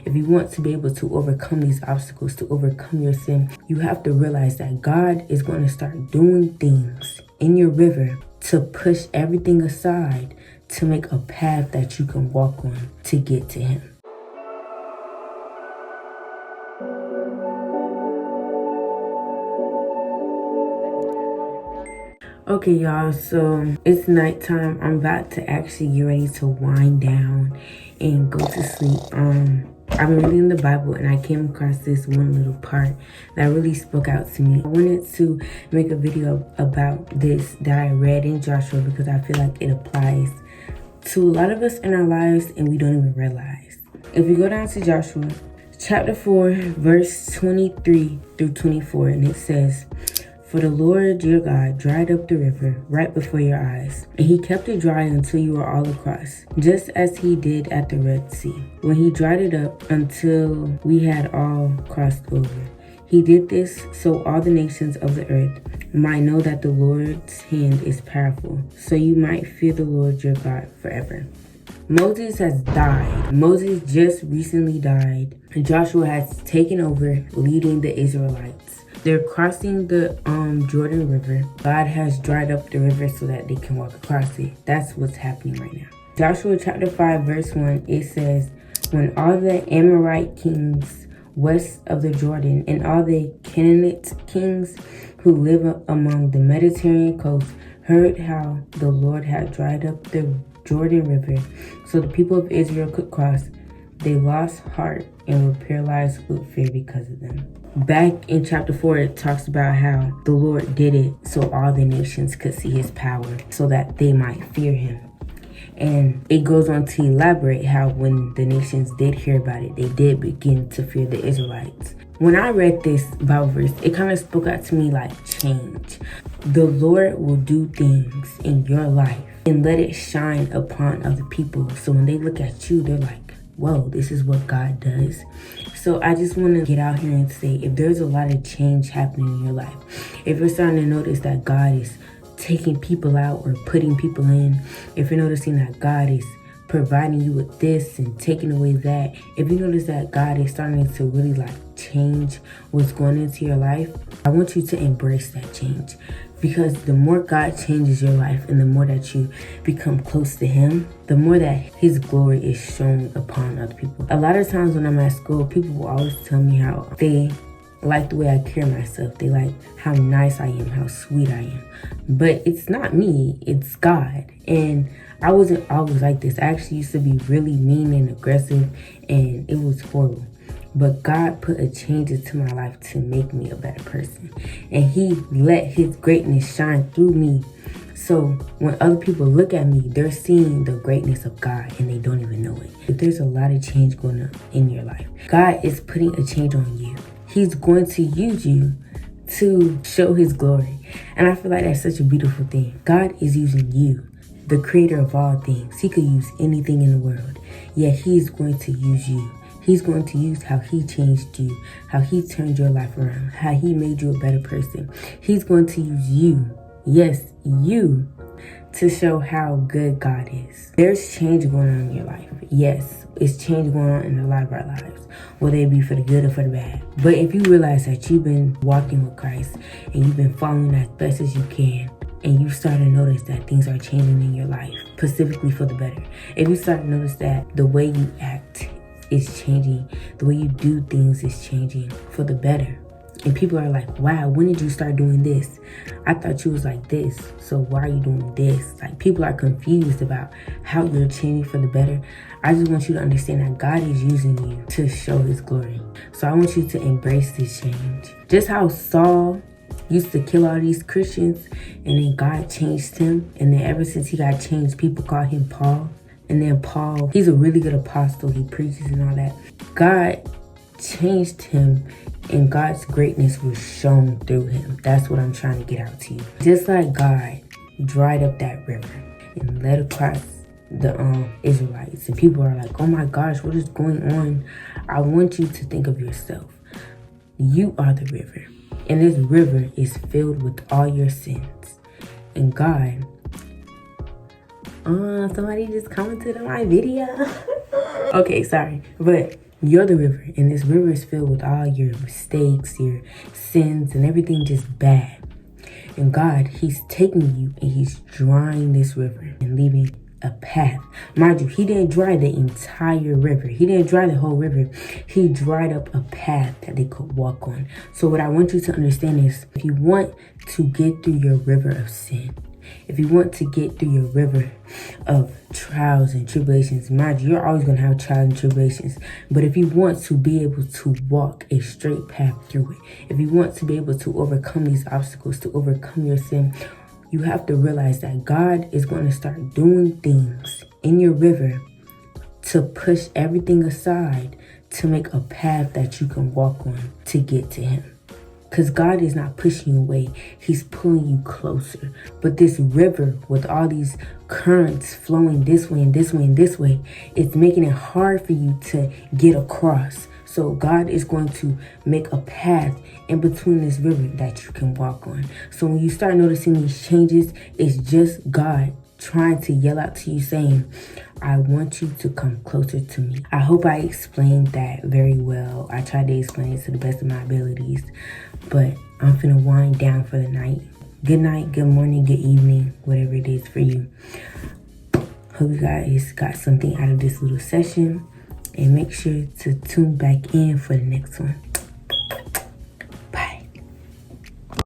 if you want to be able to overcome these obstacles, to overcome your sin, you have to realize that God is going to start doing things in your river to push everything aside, to make a path that you can walk on to get to him. Okay, y'all, so it's nighttime. I'm about to actually get ready to wind down and go to sleep. I've been reading the Bible and I came across this one little part that really spoke out to me. I wanted to make a video about this that I read in Joshua because I feel like it applies to a lot of us in our lives and we don't even realize. If you go down to Joshua chapter 4, verse 23 through 24, and it says, "For the Lord your God dried up the river right before your eyes, and he kept it dry until you were all across, just as he did at the Red Sea, when he dried it up until we had all crossed over. He did this so all the nations of the earth might know that the Lord's hand is powerful, so you might fear the Lord your God forever." Moses has died. Moses just recently died. Joshua has taken over leading the Israelites. They're crossing the Jordan River. God has dried up the river so that they can walk across it. That's what's happening right now. Joshua chapter 5 verse 1, it says, "When all the Amorite kings west of the Jordan and all the Canaanite kings who live among the Mediterranean coast heard how the Lord had dried up the Jordan River so the people of Israel could cross, they lost heart and were paralyzed with fear because of them." Back in chapter 4, it talks about how the Lord did it so all the nations could see his power, so that they might fear him. And it goes on to elaborate how when the nations did hear about it, they did begin to fear the Israelites. When I read this Bible verse, it kind of spoke out to me like change. The Lord will do things in your life and let it shine upon other people. So when they look at you, they're like, whoa, this is what God does. So I just want to get out here and say, if there's a lot of change happening in your life, if you're starting to notice that God is taking people out or putting people in, if you're noticing that God is providing you with this and taking away that, if you notice that God is starting to really like change what's going into your life, I want you to embrace that change. Because the more God changes your life and the more that you become close to him, the more that his glory is shown upon other people. A lot of times when I'm at school, people will always tell me how they like the way I carry myself. They like how nice I am, how sweet I am. But it's not me, it's God. And I wasn't always like this. I actually used to be really mean and aggressive, and it was horrible. But God put a change into my life to make me a better person. And he let his greatness shine through me. So when other people look at me, they're seeing the greatness of God and they don't even know it. If there's a lot of change going on in your life, God is putting a change on you. He's going to use you to show his glory. And I feel like that's such a beautiful thing. God is using you, the creator of all things. He could use anything in the world, yet he's going to use you. He's going to use how he changed you, how he turned your life around, how he made you a better person. He's going to use you, yes, you, to show how good God is. There's change going on in your life. Yes, it's change going on in a lot of our lives, whether it be for the good or for the bad. But if you realize that you've been walking with Christ and you've been following as best as you can, and you start to notice that things are changing in your life, specifically for the better. If you start to notice that the way you act is changing, the way you do things is changing for the better. And people are like, wow, when did you start doing this? I thought you was like this, so why are you doing this? Like, people are confused about how you're changing for the better. I just want you to understand that God is using you to show his glory. So I want you to embrace this change. Just how Saul used to kill all these Christians, and then God changed him, and then ever since he got changed, people call him Paul. And then Paul, he's a really good apostle. He preaches and all that. God changed him, and God's greatness was shown through him. That's what I'm trying to get out to you. Just like God dried up that river and led across the Israelites, and people are like, oh my gosh, what is going on? I want you to think of yourself. You are the river, and this river is filled with all your sins. And God, somebody just commented on my video. Okay, sorry, but You're the river, and this river is filled with all your mistakes, your sins, and everything just bad. And God, he's taking you and he's drying this river and leaving a path. Mind you, he didn't dry the entire river. He didn't dry the whole river. He dried up a path that they could walk on. So what I want you to understand is, if you want to get through your river of sin, if you want to get through your river of trials and tribulations, mind you, you're always going to have trials and tribulations. But if you want to be able to walk a straight path through it, if you want to be able to overcome these obstacles, to overcome your sin, you have to realize that God is going to start doing things in your river to push everything aside, to make a path that you can walk on to get to him. Because God is not pushing you away. He's pulling you closer. But this river with all these currents flowing this way and this way and this way, it's making it hard for you to get across. So God is going to make a path in between this river that you can walk on. So when you start noticing these changes, it's just God trying to yell out to you saying, I want you to come closer to me. I hope I explained that very well. I tried to explain it to the best of my abilities, but I'm finna wind down for the night. Good night, good morning, good evening, whatever it is for you. Hope you guys got something out of this little session, and make sure to tune back in for the next one.